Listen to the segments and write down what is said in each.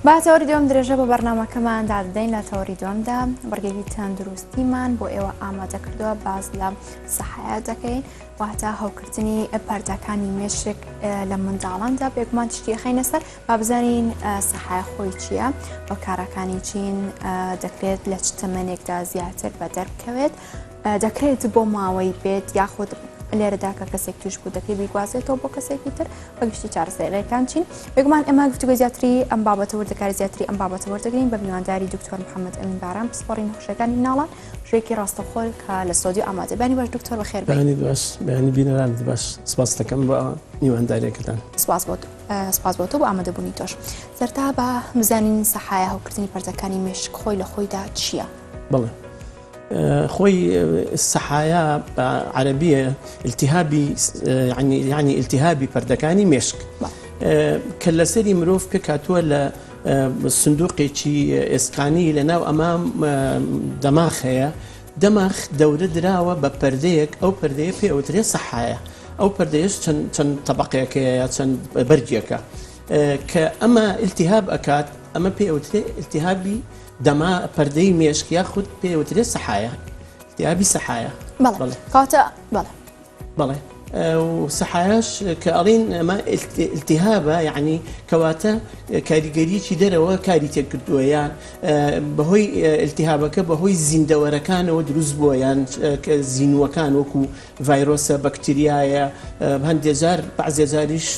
با تەوەری دوم درێژە بە بەرنامەکەمان دادەین لە تەوەری دومدا بەرگێکی تەندروستیمان بۆ ئێوە ئامادە کردووە باز لە سەحەیە دەکەین واتە هەوکردنی پەردەکانی مێشک لە منداڵاندا بێگومان تشتی خەینە سەر با بزانین سەحەیە خۆی چییە بە کارەکانی چین دەکرێت لە چ تەمەنێکدا زیاتر بە دەربکەوێت دەکرێت بۆ ماوەی بێت یاخود لێرەدا کە کەسێک توش بوو دەکرێت بیگوازێتەوە بۆ کەسێکی تر بەگشتی چارەسەرەکان چین بێگومان ئێمە گفتوگۆ زیاتری ئەم بابەتە وەردەکاری زیاتری ئەم بابەتە وەردەگرین بە میوانداری دکتۆر محەممەد ئەمین باران پسپۆڕی نەخۆشیەکانی مناڵان ژێکی ڕاستەخۆل کە لە سۆدیۆ ئامادە بانی باش دکتۆر بەخێر بێنی باش بەیانی بینەران باش سپاس دەکەم بە میوانداریەکەتان سپاس بۆ تۆ بۆ ئامادەبوونی تۆش سەرتا بە بزانین سەحەیە هەوکردنی پەردەکانی مێشک خۆی لە خۆیدا چییە؟ بەڵێ خوي السحايا عربية التهابي يعني التهابي پردەکانی مێشک کە لەسەری مرۆڤ پێکاتووە لە سندوقێکی ئێسقانی لەناو ئەمام دەماغ هەیە دەماغ دەورە دراوە بە پەردەیەک ئەو پەردەیە پێوترێ سەحايا ئەو پەردەیەش چەند طبقەیەکەیە یا چەند بەرجێکە کە ئەمە التهاب ئەکات ئەمە پێوترێ التهابی دەما پەردەی مێشک یاخود پێوترێ سەحايا التهابی سەحايا بەڵێ کاتە بەڵێ و سەحایاش کە ئەڵین ئەمە التهابە یعنی کەواتە کاریگەریەکی دەرەوە کاری تێکردووە یان بەهۆی التهابەکە بەهۆی زیندەوەرەکانەوە دروست بووە یان زیینوەکان وەکو ڤایرۆسە بەکتریایە هەندێک جار بەعزێ جاریش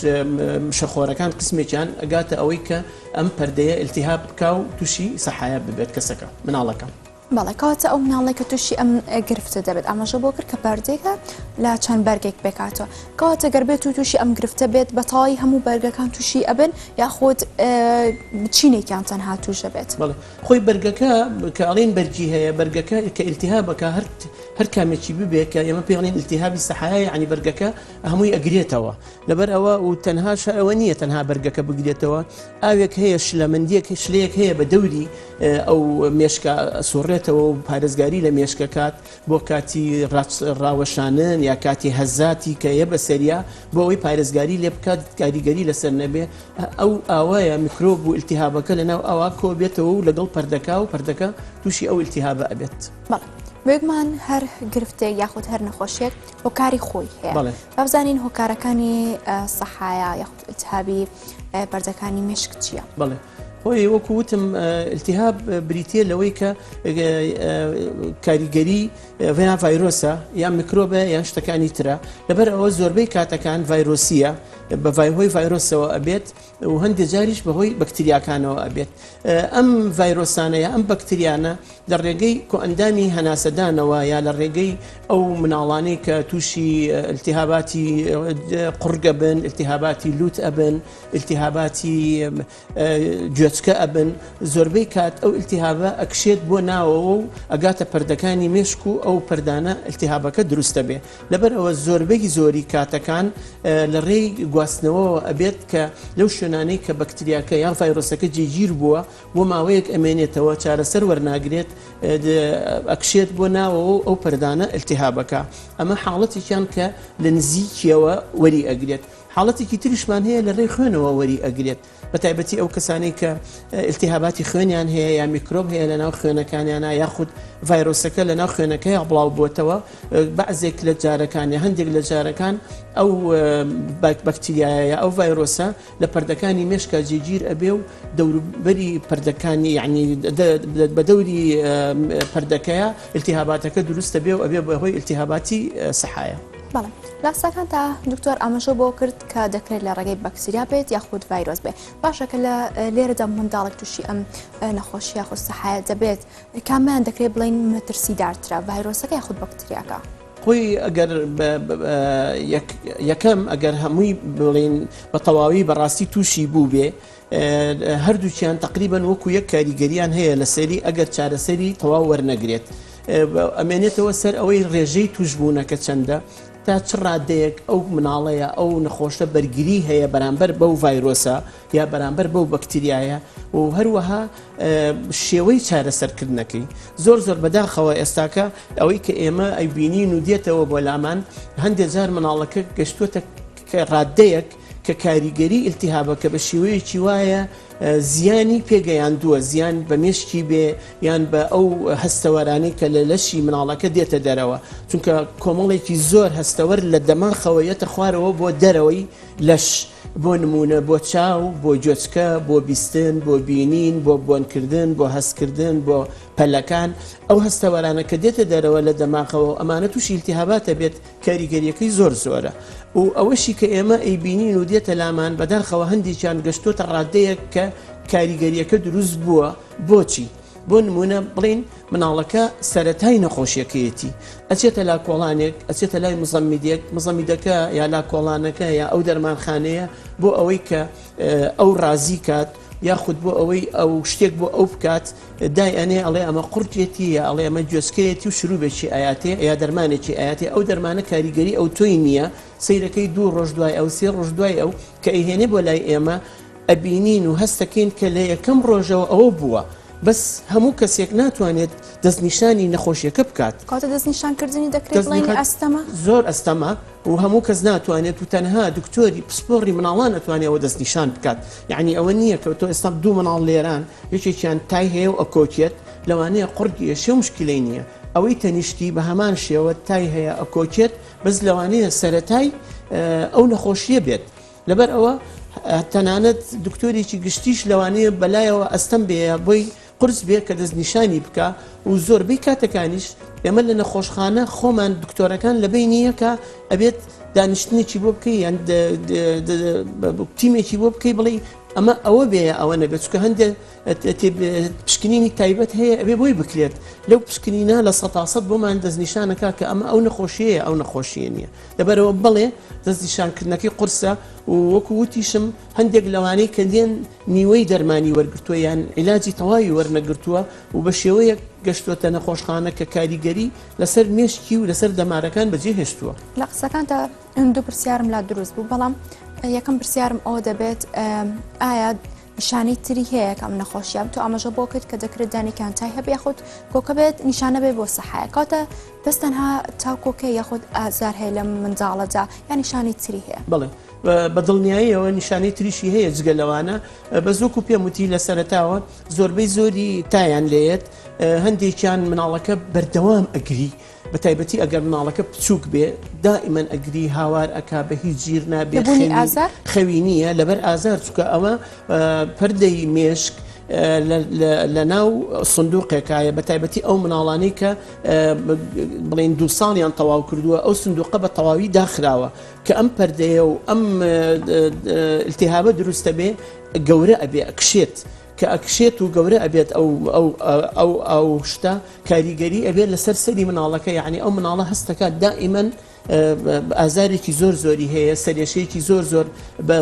شەخۆرەکان قسمێکیان ئەگاتە ئەوەی کە ئەم پەردەیە التهاب بکا و تووشی سەحايا ببێت کەسەکە مناڵەکە بەڵێ کاتە ئەو مناڵێک کە تووشی ئەم گرفتە دەبێت ئاماژە بۆ کرد کە پەردێکە لە چەند بەرگێک بکاتەوە کاتە گەربێت و تووشی ئەم گرفتە بێت بەتەواوی هەموو بەرگەکان تووشی ئەبن یاخود بچینێکیان تەنها تووشە بێت بەڵێ خۆی بەرگەکە کە ئەڵین بەرگی هەیە بەرگەکە کە التهابەکە هەر کامێکی ببێت کە ئێمە پێڵین التهابی سەحايا یعنی بەرگەکە هەمووی ئەگرێتەوە لەبەر ئەوە و تەنهاش ئەوە نییە تەنها بەرگەکە بگرێتەوە ئاوێک هەیە شلەمەندیەک شلەیەک هەیە بە دەوری ئەو مێشکە سوڕێتەوە و پارێزگاری لە مێشکەکات بۆ کاتی ڕاوەشانن یا کاتی هەزاتی کە یە بەسەریا بۆ ئەوەی پارێزگاری لێ بکات کاریگەری لەسەر نەبێ ئەو ئاوایە میکرۆب و التهابەکە لەناو ئەوە کۆبێتەوە و لەگەڵ پەردەکە و پەردەکە تووشی ئەو التهابە ئەبێت. بێگومان هەر گرفتێک یاخود هەر نەخۆشیێک هۆکاری خۆی هەیە بابزانین هۆکارەکانی سەحايا یاخود التهابی پەردەکانی مێشک چییە؟ بەڵێ خۆی وەکو وتم التهاب بریتە لەوەی کە کاریگەری ڤیان ڤایرۆسە یان میکرۆبە یان شتەکانی ترە لەبەر ئەوە زۆربەی کاتەکان ڤایرۆسیە بەهۆی ڤایرۆسەوە ئەبێت و هەندێک جاریش بەهۆی بەکتریاکانەوە ئەبێت ئەم ڤایرۆسانەیە ئەم بەکتریانە لە ڕێگەی کۆئەندامی هەناسەدانەوە یا لە ڕێگەی ئەو مناڵانەی کە تووشی التهاباتی قورگە بن التهاباتی لوت ئەبن التهاباتی گوێچکە ئەبن زۆربەی کات ئەو التهابە ئەکشێت بۆ ناوەوە و ئەگاتە پەردەکانی مێشک و ئەو پەردانە التهابەکە دروستە بێ لەبەر ئەوە زۆربەی زۆری کاتەکان لە ڕێی گواستنەوە ئەبێت کە لەو شوێنانەی کە بەکتریاکە یان ڤایرۆسەکە جێگیر بووە بۆ ماوەیەک ئەمێنێتەوە چارەسەر وەرناگرێت ئەکشێت بۆ ناوەوە ئەو پەردانە التهابەکە ئەمە حاڵەتێکیان کە لە نزیکیەوە وەری ئەگرێت حاڵەتێکی تریشمان هەیە لە ڕێی خوێنەوە وەری ئەگرێت بەتایبەتی ئەو کەسانەی کە التهاباتی خوێنیان هەیە یا میکرۆب هەیە لە ناو خوێنەکانیانە یاخود ڤایرۆسەکە لە ناو خوێنەکەی بڵاو بووتەوە بەعزێک لە جارەکان یا هەندێک لە جارەکان ئەو بەکتریایە ئەو ڤایرۆسە لە پەردەکانی مێشکە جێگیر ئەبێ و دەوروبەری پەردەکانی یعنی بە دەوری پەردەکەیە التهاباتەکە دروستە بێ و ئەبێ بەهۆی التهاباتی سەحايا. بەڵێ لاستەکان تا دکتۆر ئاماژە بۆ کرد کە دەکرێت لە ڕێگەی بەکتریا بێت یاخود ڤایرۆس بێ باشەکە لە لێرەدا منداڵێک تووشی ئەم نەخۆشی یاخود سەحايا دەبێت کامیان دەکرێت بڵین مەترسیدارترە ڤایرۆسەکە یاخود بەکتریاکە خۆی ئەگەر یەکەم ئەگەر هەمووی بڵین بە تەواوی بەڕاستی تووشی بوو بێ هەردووچیان تقریبان وەکو یەک کاریگەریان هەیە لە سەری ئەگەر چارەسەری تەواو وەرنەگرێت ئەمێنێتەوە سەر ئەوەی ڕێژەی توشبوونەکە چەندە تا چ ڕادەیەک ئەو مناڵەیە ئەو نەخۆشە بەرگری هەیە بەرامبەر بەو ڤایرۆسە یا بەرامبەر بەو بەکتریایە و هەروەها شێوەی چارەسەرکردنەکەی زۆر بەداخەوە ئێستاکە ئەوەی کە ئێمە ئەیبینین و دێتەوە بۆ لامان هەندێک جار مناڵەکە گەشتووەتە ڕادەیەک کە کاریگەری التهابەکە بە شێوەیەکی وایە زیانی پێگەیاندووە زیان بە مێشکی بێ یان بە ئەو هەستەوەرانەی کە لە لەشی مناڵەکە دێتە دەرەوە چونکە کۆمەڵێکی زۆر هەستەوەر لە دەماغەوە یەتە خوارەوە بۆ دەرەوەی لەش بۆ نمونە بۆ چاو بۆ جۆچکە بۆ بیستن بۆ بینین بۆ بۆنکردن بۆ هەستکردن بۆ پەلەکان ئەو هەستەوەرانە کە دێتە دەرەوە لە دەماغەوە ئەمانە تووشی التیهاباتە بێت کاریگەریەکەی زۆر زۆرە و ئەوەشی کە ئێمە ئەیبینین و دێتە لامان بەداخەوە هەندێکیان گەشتۆتە ڕادەیەک کە کاریگەریەکە دروست بووە بۆچی بۆ نمونە بڵین مناڵەکە سەرەتای نەخۆشیەکەیەتی ئەچێتە لا کۆڵانێک ئەچێتە لای مزەمیدەکە یا لا کۆڵانەکە یا ئەو دەرمانخانەیە بۆ ئەوەی کە ئەو ڕازی کات یاخود بۆ ئەوەی ئەو شتێک بۆ ئەو بکات دای ئەنێ ئەڵێ ئەمە قورتێتی یا ئەڵێ ئەمە گوێسکەیەتی و شروبێکی ئاياتێ یا دەرمانێکی ئاياتێ ئەو دەرمانە کاریگەری ئەو تۆی نییە سەیرەکەی 2 ڕۆژ دوای ئەو 3 ڕۆژ دوای ئەو کە ئەیهێنێ بۆ لای ئێمە ئەبینین و هەستەکەین کە لە یەکەم ڕۆژەوە ئەوە بووە بەس هەموو کەسێک ناتوانێت دەستنیشانی نەخۆشیەکە بکات کاتە دەستنیشانکردنی دەکرێت بڵێن ئەستەمە زۆر ئەستەمە و هەموو کەس ناتوانێت و تەنها دکتۆری پسپۆڕی مناڵان ناتوانێتەوە دەستنیشان بکات یعنی ئەوە نییە کە تۆ ئێستا 2 مناڵ لێران یەکێکیان تای هەیە و ئەکۆچێت لەوانەیە قورگی شێ مشکلەی نییە ئەوەی تەنیشتی بە هەمان شێوە تای هەیە ئەکۆچێت بەس لەوانەیە سەرەتای ئەو نەخۆشیە بێت لەبەر ئەوە تەنانەت دکتۆرێکی گشتیش لەوانەیە بەلایەوە ئەستەم بێ بۆی قرس بێ کە دەستنیشانی بکە و زۆربەی کاتەکانیش ئێمە لە نەخۆشخانە خۆمان دکتۆرەکان لەبەی نییە کە ئەبێت دانیشتنێکی بۆ بکەی یان تیمێکی بۆ بکەی بڵێ ئەمە ئەوە بێ ئەوە نەبێت چکە هەندێک پشکنینی تایبەت هەیە ئەبێ بۆی بکرێت لەو پشکنینە لە 100% بۆمان دەستنیشانەکە کە ئەمە ئەو نەخۆشیەیە ئەو نەخۆشیە نییە لەبەرەوە بڵێ دەستنیشانکردنەکەی قورسە و وەکو وتیشم هەندێک لەوانەی کە دێن نیوەی دەرمانی وەرگرتووە یان عیلاجی تەواوی وەرنەگرتووە و بە شێوەیە گەشتوتە نەخۆشخانە کە کاریگەری لەسەر مێشکی و لەسەر دەمارەکان بەجێ هێشتووە لە قسەکانتە 2 پرسیارم لا دروست بوو بەڵام یەکەم پرسیارم ئەوە دەبێت ئایا نیشانەی تری هەیە کە ئەم نەخۆشیە تۆ ئاماژە بۆ کرد کە دەکرێت دانێکیان تای هەبێ یاخود کۆکە بێت نیشانە بێ بۆ سەحایە کاتە دەستەنها تاکۆکە یاخود ئازار هەیە لە منداڵەدا یا نیشانەی تری هەیە بڵێ بە دڵنیاییەوە نیشانەی تریشی هەیە جگە لەوانە بە زۆک و پێم وتی لە سەرەتاوە زۆربەی زۆری تایان لێت هەندێکیان مناڵەکە بەردەوام ئەگری بە تایبەتی ئەگەر مناڵەکە بچووک بێ دائیمەن ئەگری هاوار ئەکا بە هیچ گیر نابێت خەوی نییە لەبەر ئازار چکە ئەوە پەردەی مێشک لە ناو سندوقێکایە بە تایبەتی ئەو مناڵانەی کە بڵێن 2 ساڵیان تەواو کردووە ئەو سندوقە بە تەواوی داخراوە کە ئەم پەردەیە و ئەم التیهابە دروستە بێ گەورە ئەبێ ئەکشێت کە ئەکشێت و گەورە ئەبێت ئەو شتە کاریگەری ئەبێت لەسەر سەری مناڵەکە یعنی ئەو مناڵە هەستەکە دائیمەن ئازارێکی زۆر زۆری هەیە سەرێشەیەکی زۆر زۆر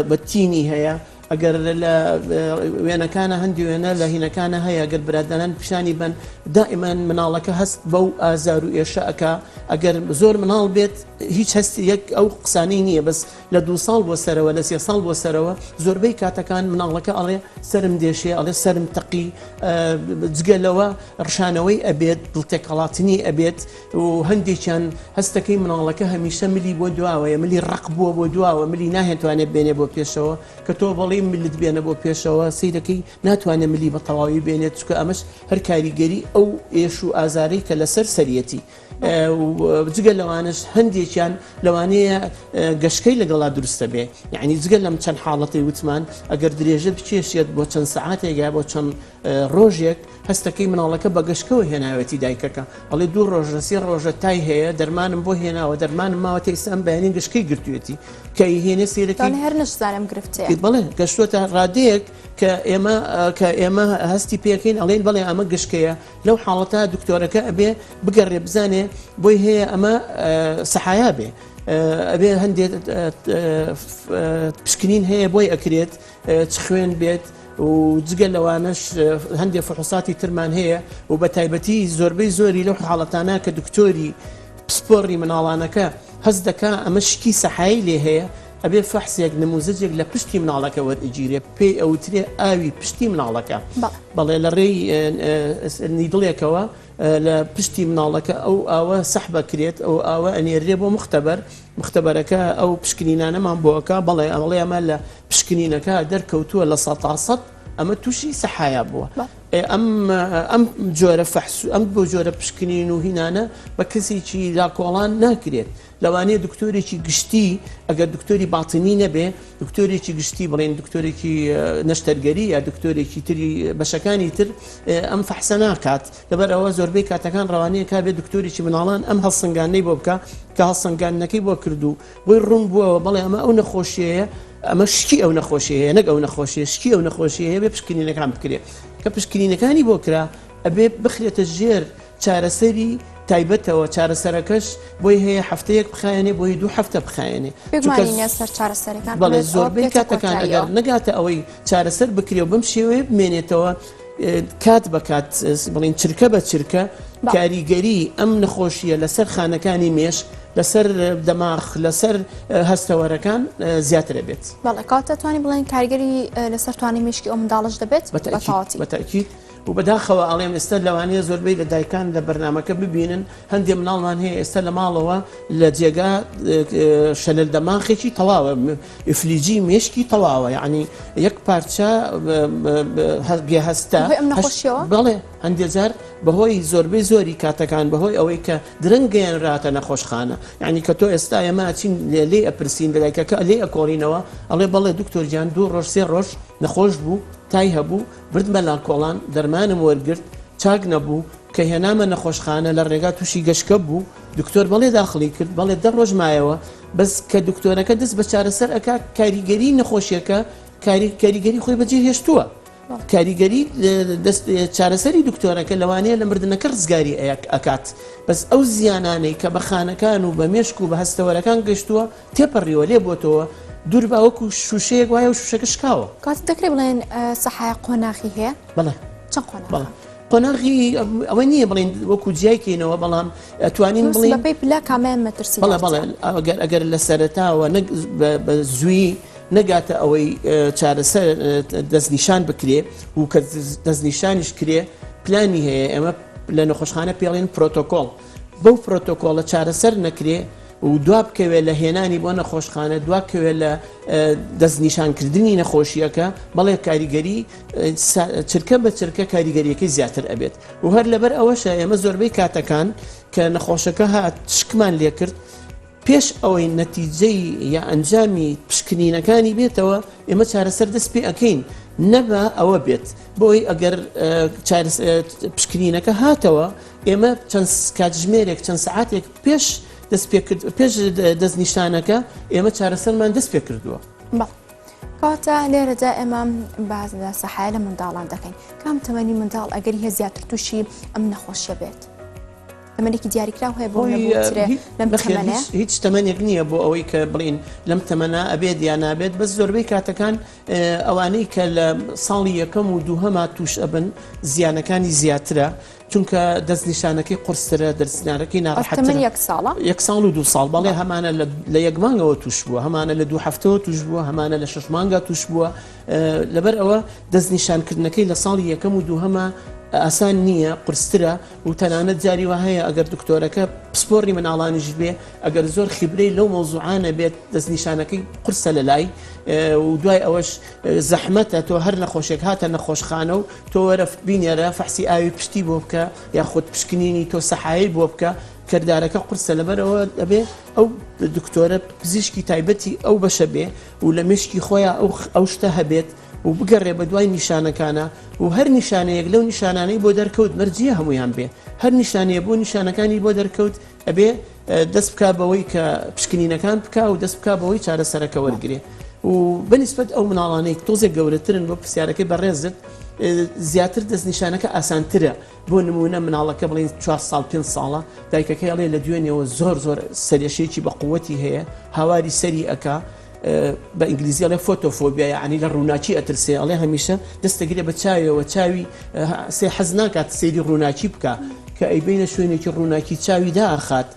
بە تینی هەیە ئەگەر لە وێنەکانە هەندی وێنە لە هینەکانە هەیە ئەگەر برادران پیشانی بن دائیمەن مناڵەکە هەست بەو ئازار و ئێشە ئەکا ئەگەر زۆر مناڵ بێت هیچ هەستی یەک ئەو قسانەی نییە بەس لە 2 ساڵ بۆ سەرەوە لە 3 ساڵ بۆ سەرەوە زۆربەی کاتەکان مناڵەکە ئەڵێ سرم دێشێ ئەڵێ سرم تەقی جگەلەوە ڕشانەوەی ئەبێت دڵتێکەڵاتنی ئەبێت و هەندێکیان هەستەکەی مناڵەکە هەمیشە ملی بۆ دواوەیە ملی ڕق بووە بۆ دواوە ملی ناهێتوانێت بێنێ بۆ پێشەوە کە تۆ بەڵێ ملت بێنە بۆ پێشەوە سیرەکەی ناتوانێت ملی بە تەواوی بێنێت چکە ئەمەش هەر کاریگەری ئەو ئێش و ئازارەی کە لەسەر سەریەتی جگە لەوانش هەندێکیان لەوانەیە گەشتەی لەگەڵا دروستە بێ یعنی جگە لەم چەند حاڵەتی وتمان ئەگەر درێژە بچێشێت بۆ چەند سەعاتێکە بۆ چەند ڕۆژێک هەستەکەی مناڵەکە بە گەشتەوە هێناوەتی دایکەکە ئەڵێ 2 ڕۆژە 3 ڕۆژە تای هەیە دەرمانم بۆ هێناوە دەرمانم ماوە تەیسان بەیانی گشتەی گرتوێتی کە هێنێ سیرەکەی هەر نەشزانم گرفتێ بڵێ گەشتوتە ڕادەیەک کە ئێمە هەستی پێکەین ئەڵێن بڵێ ئەمە گشتەیە لەو حاڵەتە دکتۆرەکە ئەبێ بگەڕێ بزانێ بۆی هەیە ئەمە سەحایا بێ ئەبێ هەندێک پشکنین هەیە بۆی ئەکرێت چ خوێن بێت و جگە لەوانش هەندێک فحوساتی ترمان هەیە و بە تایبەتی زۆربەی زۆری لەو حاڵەتانە کە دکتۆری پسپۆڕی مناڵانەکە هەست دەکا ئەمە شکی سەحایی لێ هەیە ئەبێ فەحسێک نموزەجێک لە پشتی مناڵەکە وەرئەگیرێ پێی ئەوترێ ئاوی پشتی مناڵەکە بەڵێ لە ڕێی نیدڵێکەوە لە پشتی مناڵەکە ئەو ئاوە سەحبە کرێت ئەو ئاوە ئەنێرێ بۆ مختبەرەکە ئەو پشکنینانەمان بۆەکە بەڵێ ئەمە لە پشکنینەکە دەرکەوتووە لە 100% ئەمە تووشی سەحایا بووە. ئەم جۆرە فەحس و ئەم بۆ جۆرە پشکنین و هینانە بە کەسێکی لاکۆڵان ناکرێت. لەوانەیە دکتۆرێکی گشتی ئەگەر دکتۆری باتنی نەبێ دکتۆرێکی گشتی بڵێن دکتۆرێکی نەشتەرگەری یا دکتۆرێکی تری بەشەکانی تر ئەم فەحسە ناکات لەبەر ئەوە زۆربەی کاتەکان ڕەوانەیە کا بێت دکتۆرێکی مناڵان ئەم هەڵسەنگانەی بۆ بکە کە هەڵسەنگانەکەی بۆ کردو بۆی ڕوون بووەوە بەڵێ ئەمە ئەو نەخۆشیەیە ئەمە شکی ئەو نەخۆشیەیە نەک ئەو نەخۆشیە شکی ئەو نەخۆشیەیە بێ پشکنینەکان بکرێت کە پشکنینەکانی بۆ کرا ئەبێ بخرێتە ژێر چارەسەری تایبەتەوە چارەسەرەکەش بۆی هەیە هەفتەیەک بخایێنێ بۆی 2 هەفتە بخایێنێ بەڵێ زۆربەی کاتەکان ئەگەر نەگاتە ئەوەی چارەسەر بکرێ و بەم شێوەیە بمێنێتەوە کات بە کات بڵین چرکە بە چرکە کاریگەری ئەم نەخۆشیە لەسەر خانەکانی مێش لەسەر دەماغ لەسەر هەستەوەرەکان زیاترە بێت. بەڵێ کاتەتوانی بڵێن کارگەری لەسەر توانی مشکی ئەو منداڵش دەبێت بەتاکید و بەداخەوە ئەڵێم ئێستا لەوانەیە زۆربەی لە دایکان لە بەرنامەکە ببینن هەندێک مناڵمان هەیە ئێستا لە ماڵەوە لە جێگا شەلل دەماغێکی تەواوە ئفلیجی مێشکی تەواوە یعنی یەک پارچە بێ هەستا بەڵێ هەندێک جار بەهۆی زۆربەی زۆری کاتەکان بەهۆی ئەوەی کە درەنگ گەیەنراتە نەخۆشخانە یعنی کە تۆ ئێستا ئێمە چین لێ ئەپرسین لەلایکەکە لێ ئەکۆڵینەوە ئەڵێ بەڵێ دکتۆرجیان 2 ڕۆژ 3 ڕۆژ نەخۆش بوو تای هەبوو بردمە لاکۆڵان دەرمانم وەرگرت چاک نەبوو کە هێنامە نەخۆشخانە لە ڕێگا تووشی گەشکە بوو دکتۆر بەڵێ داخلی کرد بەڵێ 10 ڕۆژ مایەوە بەس کە دکتۆرەکە دەست بە چارەسەر ئەکا کاریگەری نەخۆشیەکە کاریگەری خۆی بەجێ هێشتووە کاریگەری چارەسەری دکتۆرەکە لەوانەیە لە مردنەکە ڕزگاری ئەکات بەس ئەو زیانانەی کە بە خانەکان و بە مێشک و بە هەستەوەرەکان گەشتووە تێپەڕیوە لێ بۆتەوە دوور باوەکو شوشەیەک وایە و شوشەکە شکاوە کات دەکرێت بڵێن سەحای قۆناغی هەیە بەڵێ چەند قۆناغ قۆناغی ئەوە نییە بڵێن وەکو جیایکەینەوە بەڵام ئەتوانین بڵێن بەپێی پلا کامیان مەترسی بەڵێ ئەگەر لە سەرەتاوە بە زووی نەگاتە ئەوەی چارەسەر دەستنیشان بکرێ و کە دەستنیشانیش کرێ پلانی هەیە ئێمە لە نەخۆشخانە پێڵێن پرۆتۆکۆڵ بەو پرۆتۆکۆڵە چارەسەر نەکرێ و دوا بکەوێت لە هێنانی بۆ نەخۆشخانە دوا بکەوێت لە دەستنیشانکردنی نەخۆشیەکە بەڵێ کاریگەری چرکە بە چرکە کاریگەریەکەی زیاتر ئەبێت و هەر لەبەر ئەوەشە ئێمە زۆربەی کاتەکان کە نەخۆشەکە هات شکمان لێ کرد پێش ئەوەی نەتیجەی یا ئەنجامی پشکنینەکانی بێتەوە ئێمە چارەسەر دەست پێ ئەەکەین نەبە ئەوە بێت بۆی ئەگەر پشکنینەکە هاتەوە ئێمە چەند کاتژمێرێک چەند سعاتێک پێش دەستنیشانەکە ئێمە چارەسەرمان دەست پێ کردووە. کاتە لێرەدا ئێمە باز لە سەحای لە منداڵان دەکەین کام تەمەنی منداڵ ئەگەری هەیە زیاتر تووشی ئەم نەخۆشیە بێت تەمەنێکی دیاریکراو هەیە بۆ لەم تەمەنە هیچ تەمەنێک نییە بۆ ئەوەی کە بڵین لەم تەمەنا ئەبێت یان نابێت بەس زۆربەی کاتەکان ئەوانەی کە لە ساڵی یەکەم و دووهەما توش ئەبن زیانەکانی زیاترە چونکە دەستنیشانەکەی قورسرە دەستنیشانەکەی ناڕەحەتە یەک ساڵ و 2 ساڵ بەڵێ هەمانە لە 1 مانگەوە توش بووە هەمانە لە 2 هەفتەوە توش بووە هەمانە لە 6 مانگە توش بووە لەبەر ئەوە دەستنیشانکردنەکەی لە ساڵی یەکەم و دووهەما ئاسان نییە قورسترە و تەنانەت جاریوە هەیە ئەگەر دکتۆرەکە پسپۆڕی مناڵانیش بێ ئەگەر زۆر خیبرەی لەو مۆزوعانە بێت دەستنیشانەکەی قورسە لە لای و دوای ئەوەش زەحمەتە تۆ هەر نەخۆشێک هاتە نەخۆشخانە و تۆ وەرە بینێرە فەحسی ئاوی پشتی بۆ بکە یا خۆت پشکنینی تۆ سەحایی بۆ بکە کردارەکە قورسە لەبەرەوە دەبێ ئەو دکتۆرە پزیشکی تایبەتی ئەو بەشە بێ و لە مشکی خۆیان ئەو شتە هەبێت و بگەڕێ بە دوای نیشانەکانە و هەر نیشانەیەک لەو نیشانانەی بۆ دەرکەوت مەرجیە هەمویان بێ هەر نیشانەیە بۆ نیشانەکانی بۆ دەرکەوت ئەبێ دەست بکا بەوەی کە پشکنینەکان بکە و دەست بکا بەوەی چارەسەرەکە وەرگێ و بەنسبەت ئەو مناڵانەی تۆزێک گەورەترن بۆ پرسیارەکەی بەڕێزت زیاتر دەستنیشانەکە ئاسانترە بۆ نمونە مناڵەکە بڵین 4 ساڵ 5 ساڵە دایکەکەی ئەڵێ لە دوێنێەوە زۆر سەرێشەیەکی بە قووەتی هەیە هاواری سەری ئەکا بە ئینگلیزی ئەڵێ فۆتۆفۆبیا یعنی لە ڕووناچی ئەترسێ ئەڵێ هەمیشە دەستەگرێ بە چاویەوە چاوی سێ حەز ناکات سەیری ڕووناچی بکە کە ئەیبینە شوێنێکی ڕووناکی چاوی داخات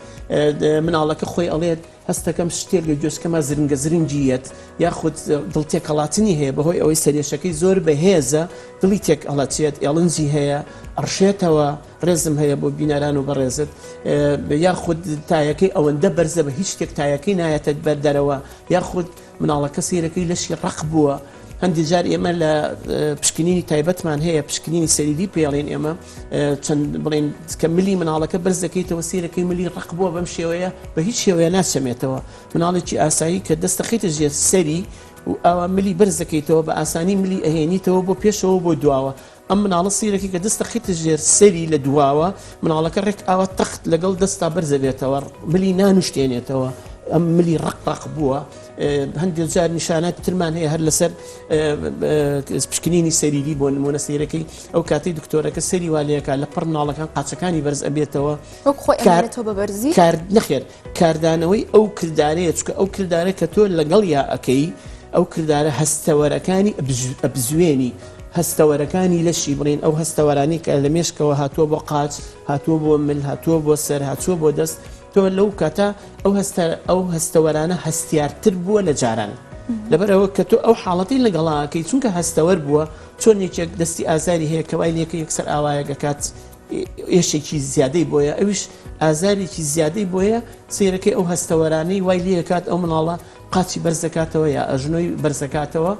مناڵەکە خۆی ئەڵێت هەستەکەم شتێک لە گوێسکەمە زرنگە زرنجیەت یاخود دڵتێکەڵاتنی هەیە بەهۆی ئەوەی سەرێشەکەی زۆر بەهێزە دڵی تێک ئەڵەچێت ئێڵنجی هەیە ئەڕشێتەوە ڕێزم هەیە بۆ بینەران و بەڕێزت یاخود تایەکەی ئەوەندە بەرزە بە هیچ شتێک تایەکەی نایەتە بەردەرەوە یاخود مناڵەکە سیرەکەی لەشی ڕق بووە هەندێک جار ئێمە لە پشکنینی تایبەتمان هەیە پشکنینی سەریدی پێڵێن ئێمە چەند بڵێن کە ملی مناڵەکە بەرز دەکەیتەوە سیرەکەی ملی ڕق بووە بەم شێوەیە بە هیچ شێوەیە ناچەمێتەوە مناڵێکی ئاسایی کە دەستەخیتە ژێر سەری و ئەوە ملی بەرز دەکەیتەوە بە ئاسانی ملی ئەهێنیتەوە بۆ پێشەوە بۆ دواوە ئەم مناڵە سیرەکی کە دەستەخیتە ژێر سەری لە دواوە مناڵەکە ڕێک ئاوە تەخت لەگەڵ دەستا بەرزە بێتەوە ملی نانوشتێنێتەوە ئەم ملی ڕق بووە هەندێک جار نیشانات ترمان هەیە هەر لەسەر پشکنینی سەریری بۆ نمونە سیرەکەی ئەو کاتی دکتۆرەکە سەری والەیەکە لە پڕ مناڵەکان قاچەکانی بەرز ئەبێتەوە نەخێر کاردانەوەی ئەو کردارەیە چکە ئەو کردارە کە تۆ لەگەڵ یا ئەەکەی ئەو کردارە هەستەوەرەکانی ئەبزوێنی هەستەوەرەکانی لەشی بڵین ئەو هەستەوەرانی کە لە مێشکەوە هاتووە بۆ قاچ هاتووە بۆ مل هاتووە بۆ سەر هاتووە بۆ دەست تۆ لەو کاتە ئەو هەستەوەرانە هەستیارتر بووە لە جاران لەبەرەوە کە تۆ ئەو حاڵەتی لەگەڵاکەی چونکە هەستەوەر بووە چۆن یەکێک دەستی ئازاری هەیە کەوای لێکە یەکسەر ئاوایەگەکات ئێشێکی زیادەی بۆیە ئەویش ئازارێکی زیادەی بۆیە سیرەکەی ئەو هەستەوەرانەی وای لێکات ئەو مناڵە قاچی بەرز دەکاتەوە یا ئەژنۆی بەرز دەکاتەوە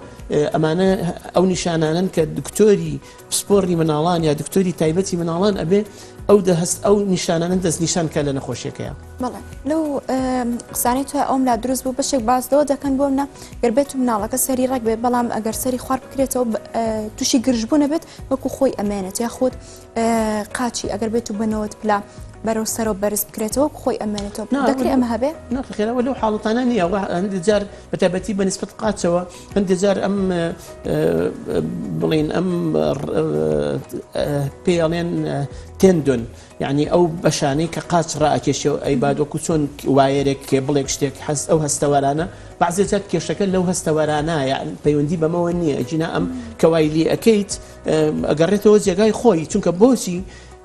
ئەمانە ئەو نیشانانن کە دکتۆری پسپۆڕی مناڵان یا دکتۆری تایبەتی مناڵان ئەبێ ئەو دەهست ئەو نیشانانن دەست نیشانکە لە نەخۆشیەکەیە بەڵێ لەو قسانەی توە ئەوم لا دروست بوو بەشێک بازەوە دەکەن بۆ منە گەربێت و مناڵەکە سەری ڕێک بێت بەڵام ئەگەر سەری خوار بکرێتەوە تووشی گرژبوو نەبێت وەکو خۆی ئەمێنێت یا خۆت قاچی ئەگەر بێت و بنەوەت پلا بەرەو سەرەوە بەرز بکرێتەوە خۆی ئەمێنێتەوە دەکرێت ئەمە هەبێ ناخێرەوە لەو حاڵەتانە نییە هەندێک جار بەتابەتی بەنسبەت قاچەوە هەندێک جار ئەم بڵین ئەم پێڵێن تێندون یعنی ئەو بەشانەی کە قاچ ڕائکێشەوە ئەی بادۆکو چۆن وایەرێک کێ بڵێک شتێک هەست ئەو هەستەوەرانە بەعزێ جات کێشەکە لەو هەستەوەرانە یان پەیوەندی بەمەوە نییە ئەجینا ئەم کەوای لێ ئەەکەیت ئەگەڕێتەوە جێگای خۆی چونکە بۆچی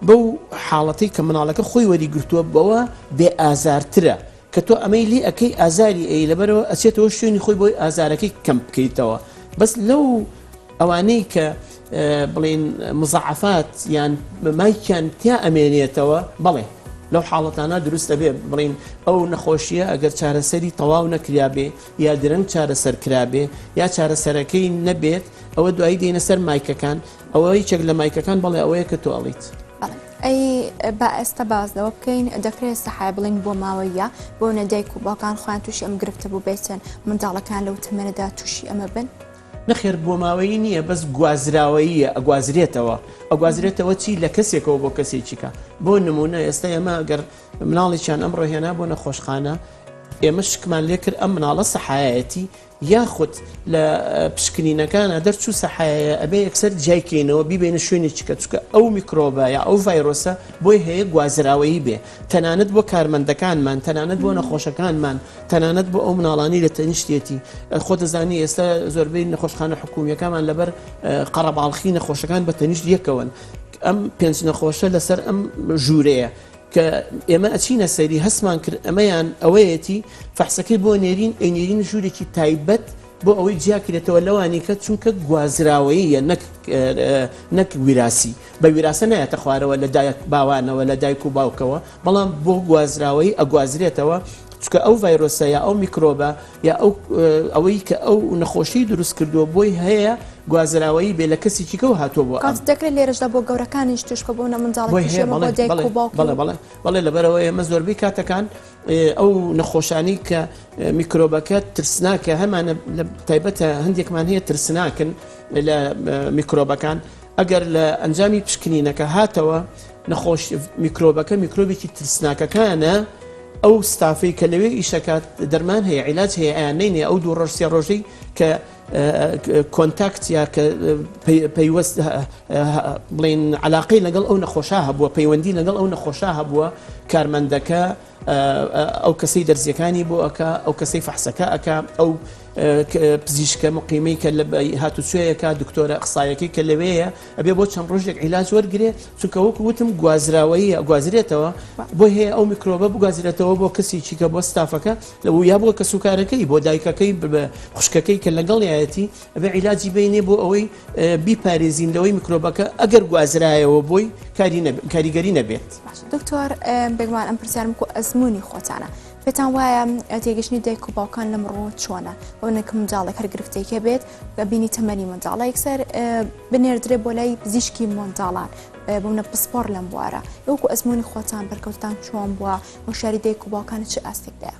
بەو حاڵەتی کە مناڵەکە خۆی وەریگرتووە بەوە بێ ئازارترە کە تۆ ئەمەی لێ ئەەکەی ئازاری ئەی لەبەرەوە ئەچێتەوە شوێنی خۆی بۆی ئازارەکەی کەم بکەیتەوە بەس لەو ئەوانەی کە بڵێن مزعفات یان مایکیان تیا ئەمێنێتەوە بەڵێ لەو حاڵەتانە دروستە بێ بڵین ئەو نەخۆشیە ئەگەر چارەسەری تەواو نەکرابێ یا درەنگ چارەسەر کرابێ یا چارەسەرەکەی نەبێت ئەوە دوایی دێنە سەر مایکەکان ئەوەی چەک لە مایکەکان بڵێ ئەوەیە کە تۆ ئەڵیت ئەی با ئێستا بازەوە بکەین دەکرێت سەحای بڵین بۆ ماوەیە بۆ نەدایک و باوکان خۆیان تووشی ئەم گرفتە بوو بێتن منداڵەکان لەو تەمەنەدا تووشی ئەمە بن نەخێر بۆ ماوەی نییە بەس گوازراوەیە ئەگوازرێتەوە ئەگوازرێتەوە چی لە کەسێکەوە بۆ کەسێکیکە بۆ نمونە ئێستا ئێمە گەر مناڵێکیان ئەمڕۆ هێنا بۆ نەخۆشخانە ئێمە شکمان لێ کرد ئەم مناڵە سەحایەتی یاخود لە پشکنینەکانە دەرچوو سەحایە ئەبێ یەکسەر جایکەینەوە بیبێنە شوێنێکی کە چکە ئەو میکرۆبە یا ئەو ڤایرۆسە بۆی هەیە گوازراوەیی بێ تەنانەت بۆ کارمەندەکانمان تەنانەت بۆ نەخۆشەکانمان تەنانەت بۆ ئەو مناڵانی لە تەنیشتێتی خۆ دەزانی ئێستا زۆربەی نەخۆشخانە حکوومیەکانمان لەبەر قەرەباڵخی نەخۆشەکان بە تەنیشت یەکەون ئەم پێنج نەخۆشە لەسەر ئەم ژوورەیە کە ئێمە ئەچینە سەری هەستمان کرد ئەمەیان ئەوەیەتی فەحسەکەی بۆ نێرین ئەنێرین ژوورێکی تایبەت بۆ ئەوەی جیاکرێتەوە لەوانی کە چونکە گوازراوەیە نەک ویراسی بە ویراسە نایەتە خوارەوە لە دایک باوانەوە لە دایک و باوکەوە بەڵام بۆ گوازراوەی ئەگوازرێتەوە چکە ئەو ڤایرۆسە یا ئەو میکرۆبە یا ئەوەی کە ئەو نەخۆشی دروست کردووە بۆی هەیە گوازراوەی بێ لە کەسێکی کە هاتووە بۆ کات دەکرێت لێرەشدا بۆ گەورەکانیش توشکە بۆ بەڵێ لەبەرەوە ئێمە زۆربەی کاتەکان ئەو نەخۆشانی کە میکرۆبەکە ترسناکە هەمانە تایبەتە هەندێکمان هەیە ترسناکن لە میکرۆبەکان ئەگەر لە ئەنجامی پشکنینەکە هاتەوە نەخۆش میکرۆبەکە میکرۆبێکی ترسناکەکانە ئەو ستافەی کە لەوێ ئیشەکات دەرمان هەیە عیلاج هەیە ئەیانینێ ئەو دوو ڕۆژ سێ ڕۆژەی کە کۆنتاکت یا کە پەیوەست بڵین علاقەی لەگەڵ ئەو نەخۆشا هەبووە پەیوەندی لەگەڵ ئەو نەخۆشا هەبووە کارمەندەکە ئەو کەسەی دەرزیەکانی بۆ ئەکا ئەو کەسەی فەحسەکە ئەکا ئەو پزیشکە مقیمەی کە لە هاتوچوەیەکە دکتۆرە قسایەکەی کە لەوەیە ئەبێ بۆ چەند ڕۆژێک عیلاج وەرگێ چونکە وەکو وتم گوازراوەیە ئەگوازرێتەوە بۆ هەیە ئەو میکرۆبە بگوازرێتەوە بۆ کەسێکی کە بۆ ستافەکە لەو یا بۆ کەسوکارەکەی بۆ دایکەکەی خوشکەکەی کە لەگەڵ یایەتی ئەبێ عیلاجی بینێ بۆ ئەوەی بیپارێزین لەوەی میکرۆبەکە ئەگەر گوازرایەوە بۆی کاریگەری نەبێت. دکتۆر بێگومان ئەم پرسیارم کو ئەزمموی خۆتانە پێتان وایە تێگەشتنی دایک و باوکان لە مرۆ چۆنە بۆنێک منداڵێک هەر گرفتێکە بێت بە بینی تەمەنی منداڵە یەکسەر بنێردرێ بۆ لای پزیشکی منداڵان بۆنە پسپۆر لەم بوارە وەکو ئەزمموی خۆتان بەرکەوتان چۆن بووە هۆشیاری دایک و باوکانە چه ئاستێکدایە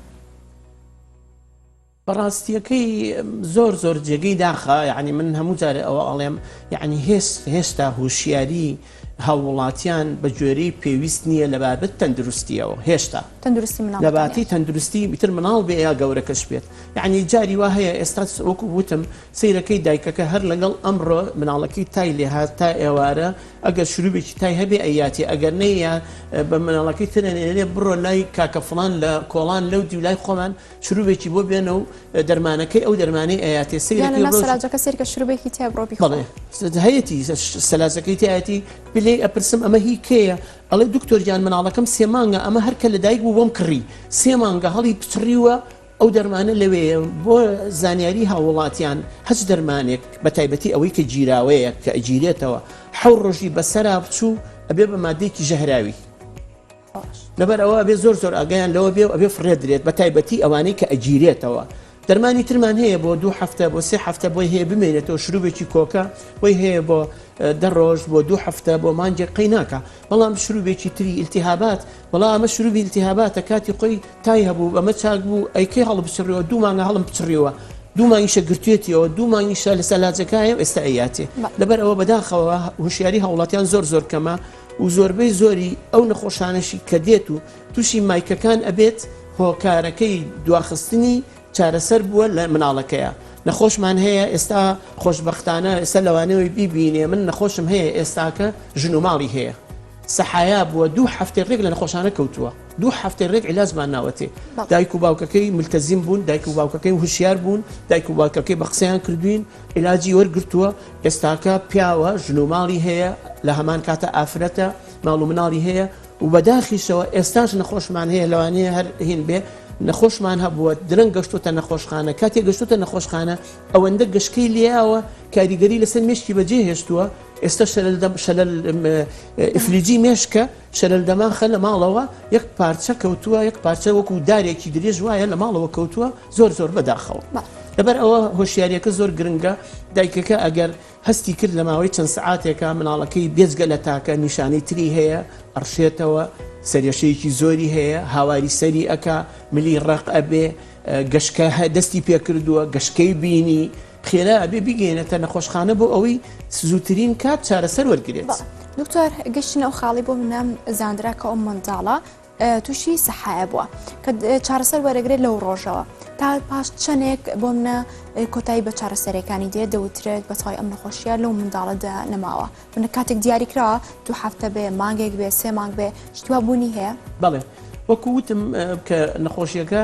بەڕاستیەکەی زۆر زۆر جێگەی داخە یعنی من هەموو جارە ئەوە ئەڵێم یعنی هێشتا هوشیاری هاوڵاتیان بە گوێرەی پێویست نییە لە بابەت تەندروستیەوە هێشتا تەندروستی مناڵ لەباتی تەندروستی بیتر مناڵ بێ یا گەورەکەش بێت یعنی جاری وا هەیە ئێستا وەکو وتم سیرەکەی دایکەکە هەر لەگەڵ ئەمڕۆ مناڵەکەی تای لێهات تا ئێوارە ئەگەر شروبێکی تای هەبێ ئەیاتی ئەگەر نەیە بە مناڵەکەی ترێنێ بڕۆ لای کاکە فڵان لە کۆڵان لەو دیولای خۆمان شروبێکی بۆ بێنە و دەرمانەکەی ئەو دەرمانەی ئەیاتی سەلاجەکە سیرکە شروبێکی تیا بڕۆ بڵێ هەیەی سەلاجەکەی تایەتی پلێ ئەپرسم ئەمە هی کێیە ئەڵێ دکتۆر گیان مناڵەکەم سێ مانگە ئەمە هەرکە لە دایک بوو بۆم کڕی سێ مانگە هەڵی پچڕیوە ئەو دەرمانە لەوەیە بۆ زانیاری هاوڵاتیان هەچ دەرمانێک بە تایبەتی ئەوەی کە گیراوەیە کە ئەگیرێتەوە حەو ڕۆژی بەسەرا بچوو ئەبێ بە مادەیەکی ژەهراوی لەبەر ئەوە ئەبێ زۆر زۆر ئاگایان لەوە بێ و ئەبێ فڕێدرێت بە تایبەتی ئەوانەی کە ئەگیرێتەوە دەرمانی ترمان هەیە بۆ 2 هەفتە بۆ 3 هەفتە بۆی هەیە بمێنێتەوە شروبێکی کۆکە بۆی هەیە بۆ 10 ڕۆژ بۆ 2 هەفتە بۆ مانگێک قەی ناکە بەڵام شروبێکی تری ئیلتیهابات بەڵام ئەمە شروبی ئیلتیهاباتە کاتی خۆی تای هەبوو ئەمە چاک بوو ئەیکەی هەڵ بچڕیەوە 2 مانگە هەڵم بچڕیەوە 2 مانگیشە گرتوێتیەوە 2 مانگیشە لە سەلاجەکایە ئێستا ئەیاتێ لەبەر ئەوە بەداخەوە هوشیاری هاوڵاتیان زۆر زۆر کەمە و زۆربەی زۆری ئەو نەخۆشانەشی کە دێت و تووشی مایکەکان ئەبێت هۆکارەکەی دواخستنی چارەسەر بووە لە مناڵەکەیە نەخۆشمان هەیە ئێستا خۆشببختانە ئێستا لەوانەوەی بیبینێ من نەخۆشم هەیە ئێستاکە ژن و ماڵی هەیە سەحایا بووە 2 هەفتەی ڕێک لە نەخۆشانە کەوتووە 2 هەفتەی ڕێک عیلازمان ناوەتێ دایک و باوکەکەی ملتەزیم بوون دایک و باوکەکەی هوشیار بوون دایک و باوکەکەی بە قسەیان کردوین عیلاجی وەرگرتووە ئێستاکە پیاوە ژن و ماڵی هەیە لە هەمان کاتە ئافرەتە ماڵ و مناڵی هەیە و بەداخیشەوە ئێستاش نەخۆشمان هەیە لەوانەیە هەر هین بێ نەخۆشمان هەبووە درەنگ گەشتوتە نەخۆشخانە کاتێک گەشتوتە نەخۆشخانە ئەوەندە گەشتکەی لێیاوە کاریگەری لەسەر مێشکی بەجێ هێشتووە ئێستا شەلل ئفلیجی مێشکە شەلل دەماخە لە ماڵەوە یەک پارچە کەوتووە یەک پارچە وەکو دارێکی درێژ وایە لە ماڵەوە کەوتووە زۆر زۆر بەداخەوە لەبەر ئەوە هۆشیاریەکە زۆر گرنگە دایکەکە ئەگەر هەستی کرد لە ماوەی چەند سعاتێکە مناڵەکەی بێجگە لە تاکە نیشانەی تری هەیە ئەڕشێتەوە سەریەشەیەکی زۆری هەیە هاواری سەری ئەکا ملی ڕق ئەبێ گەشکە دەستی پێکردووە گەشکەی بینی خێرا ئەبێ بگەێنێتە نەخۆشخانە بۆ ئەوەی زووترین کات چارەسەر وەرگێت دکتۆر گەشتنە ئەو خاڵی بۆ منە زاندرا کە ئەو منداڵە تووشی سەحایە بووە کە چارەسەر وەرەگرێت لەو ڕۆژەوە تا پاش چەندێک بۆ منە کۆتایی بە چارەسەرەکانی دێت دەوترێت بەتای ئەم نەخۆشیە لەو منداڵەدا نەماوە منە کاتێک دیاریکراوە 2 هەفتە بێ مانگێک بێ 3 مانگ بێ شتوا بوونی هەیە بەڵێ وەکو وتم کە نەخۆشیەکە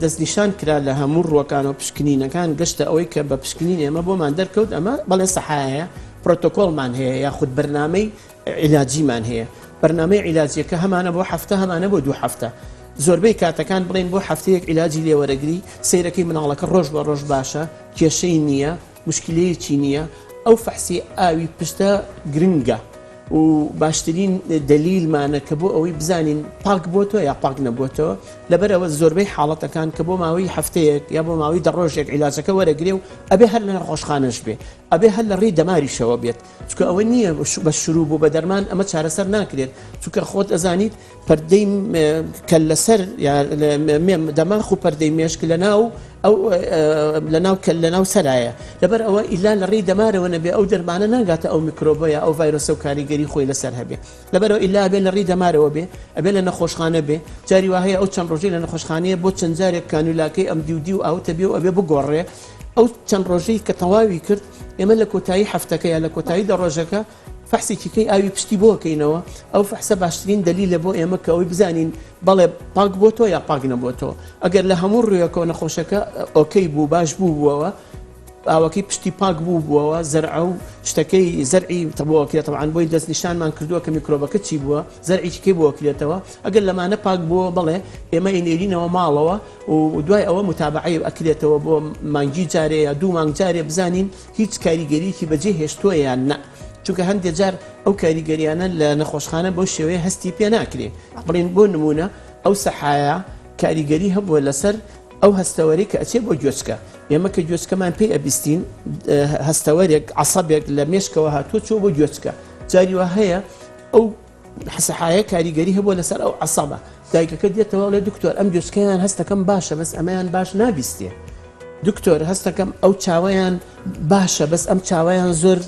دەستنیشان کرا لە هەموو ڕووەکان و پشکنینەکان گەشتە ئەوەی کە بە پشکنین ئێمە بۆمان دەرکەوت ئەمە بەڵێ سەحایە پرۆتۆکۆڵمان هەیە یاخود بەرنامەی عیلاجیمان هەیە بەرنامەی عیلاجیەکە هەمانە بۆ هەفتە هەمانە بۆ 2 هەفتە زۆربەی کاتەکان بڵێن بۆ هەفتەیەک عیلاجی لێوەرەگری سەیرەکەی مناڵەکە ڕۆژ بە ڕۆژ باشە کێشەی نییە مشکلەیەکی نییە ئەو فەحسی ئاوی پشتە گرنگە و باشترین دلیلمانە کە بۆ ئەوەی بزانین پاک بۆ تۆ یا پاک نەبووتەوە لەبەرەوە زۆربەی حاڵەتەکان کە بۆ ماوەی هەفتەیەک یا بۆ ماوەی 10 ڕۆژێک عیلاجەکە وەرەگرێ و ئەبێ هەر لە نەخۆشخانەش بێ ئەبێ هەر لە ڕێی دەماریشەوە بێت چونکە ئەوە نییە بە شروع بوو بە دەرمان ئەمە چارەسەر ناکرێت چونکە خۆت ئەزانیت پەردەی کە لەسەر دەماخ و پەردەی مێشک لە ناو سەرایە لەبەر ئەوە ئیلا لە ڕێی دەمارەوە نەبێ ئەو دەرمانە ناگاتە ئەو میکرۆبەیە ئەو ڤایرۆسە و کاریگەری خۆی لەسەر هەبێ لەبەرەوە ئیلا ئەبێ لە ڕێی دەمارەوە بێ ئەبێ لە نەخۆشخانە بێ جاری وهەیە ئەو چەند ڕۆژەی لە نەخۆشخانەیە بۆ چەند جارێک کانولاکەی ئەم دیودی و ئاوتە بێ و ئەبێ بگۆڕێ ئەو چەند ڕۆژەی کە تەواوی کرد ئێمە لە کۆتایی هەفتەکە یا لە کۆتایی 10 ڕۆژەکە فەحسێکیکەی ئاوی پشتی بۆکەینەوە ئەو فەحسە باشترین دلیلە بۆ ئێمە کە ئەوەی بزانین بەڵێ پاک بۆ تۆ یا پاک نەبووە تۆ ئەگەر لە هەموو ڕوویەکەوە نەخۆشەکە ئۆکەی بوو باش بووبووەوە ئاوەکەی پشتی پاک بووبووەوە زەرع و شتەکەی زەرعی تەبووەکرێت طبعاً بۆی دەستنیشانمان کردووە کە میکرۆبەکە چی بووە زەرعیکەی بووەکرێتەوە ئەگەر لەمانە پاک بووە بڵێ ئێمە ئینێرینەوە ماڵەوە و دوای ئەوە متابعی ئەکرێتەوە بۆ مانگی جارێ یا 2 مانگ جارێ بزانین هیچ کاریگەریکی بەجێ هێشتووە یان نە چونکە هەندێک جار ئەو کاریگەریانە لە نەخۆشخانە بۆ شێوەیە هەستی پێ ناکرێ بڵین بۆ نمونە ئەو سەحایە کاریگەری هەبووە لەسەر ئەو هەستەوەری کە ئەچێ بۆ گوێچکە ئێمە کە گوێچکەمان پێی ئەبیستین هەستەوەرێک عەسەبێک لە مێشکەوە هاتووە چۆ بۆ گوێچکە جاری وە هەیە ئەو حسەحایە کاریگەری هەبووە لەسەر ئەو عەسەبە دایکەکە دێتەوە لە دکتۆر ئەم گوێچکەیان هەستەکەم باشە بەس ئەمەیان باش نابیستێ دکتۆر هەستەکەم ئەو چاوەیان باشە بەس ئەم چاوەیان زۆر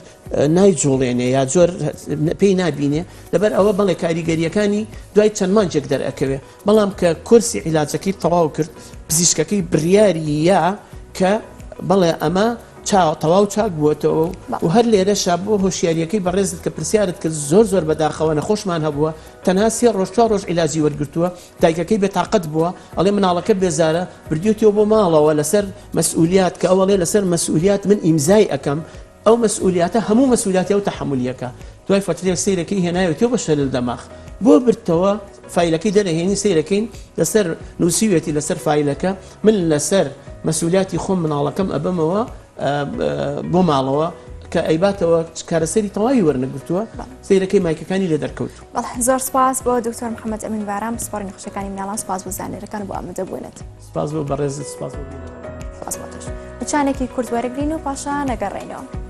نایجوڵێنێ یا زۆر پێی نبینێ لەبەر ئەوە بەڵێ کاریگەریەکانی دوای چەند مانجێک دەرئەکەوێ بەڵام کە کورسی عیلاجەکەی تەواو کرد پزیشکەکەی بڕیاری یا کە بەڵێ ئەمە تەواو چاک بووەتەوە و هەر لێرەشا بۆ هۆشیاریەکەی بەڕێزت کە پرسیارت کرد زۆر بەداخەوە نەخۆشمان هەبووە تەنها 3 ڕۆژ 4 ڕۆژ عیلاجی وەرگرتووە دایکەکەی بێتاقەت بووە ئەڵێ مناڵەکە بێزارە بردیوتەوە بۆ ماڵەوە لەسەر مەسئولیات کە ئەوەڵێ لەسەر مەسئولیات من ئیمزای ئەەکەم ئەو مەسئولیاتە هەموو مەسئولیاتی ئەو تەحملیەکە دوای فترێک سەیرەکەی هێنایەوە بە شەلل دەماغ بۆ برتەوە فایلەکەی دەرەهێنی سەیرەکەین لەسەر نووسیوێتی لەسەر فایلەکە من لەسەر مەسئولیاتی خۆم مناڵەکەم ئەبەمەوە بۆ ماڵەوە کە ئەیباتەوە کارەسەری تەواوی وەرنەگرتووە سەیرەکەی مایکەکانی لێ دەرکەوت. زۆر سپاس بۆ دکتۆر محەممەد ئەمین باران سپۆڕی نەخۆشەکانی مناڵان سپاس بۆ زانێرەکان بۆ ئامادەبوونێت. سپاس بۆ بەڕێزت سپاس بۆ بچانێکی کورد وەرەگرین و پاشان نەگەڕێنەوە.